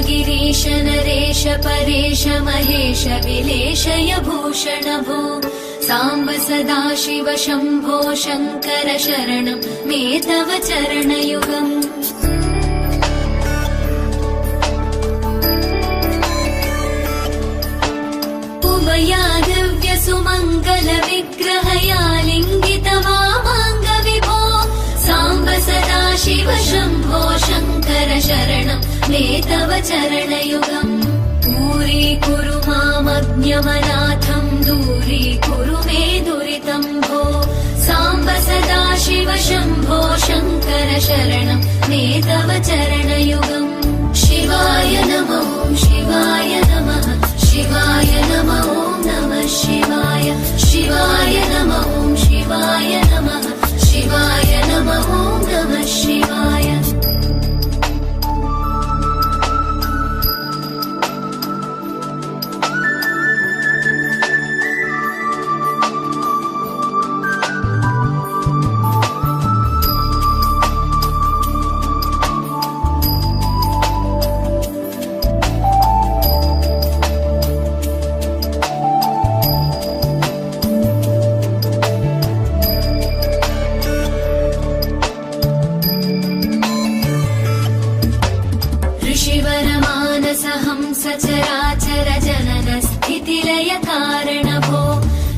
गिरीश नरेश परेश महेश विलेशय भूषण भो साम्ब सदाशिव शम्भो शङ्कर शरणं मे तव चरणयुगम्। उभयादिव्य सुमङ्गल विग्रहया लिङ्गित वामाङ्ग विभो साम्ब सदाशिव शम्भो शङ्कर शरणं मे तव चरणयुगम्। दूरीकुरु मामज्ञमनाथं दूरीकुरु मे दुरितं भो साम्ब सदाशिव शम्भो शङ्कर शरणं मे तव चरणयुगम्। शिवाय नमो शिवाय नमः शिवाय नमो नमः शिवाय शिवाय नमो शिवाय नमः शिवाय नमो नमः शिवाय। सचराचर जनन स्थितिलय कारण भो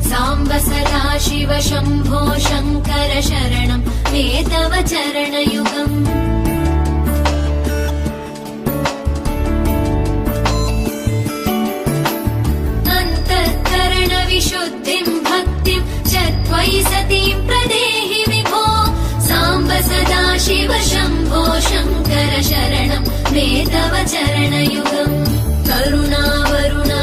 साम्ब सदाशिव शम्भो शङ्कर शरणं मे तव चरणयुगम्। अन्तःकरण विशुद्धिं भक्तिं च त्वयि सतीं प्रदेहि विभो साम्ब सदाशिव शम्भो शङ्कर शरणं मे तव चरणयुगम्। करुणा वरुणा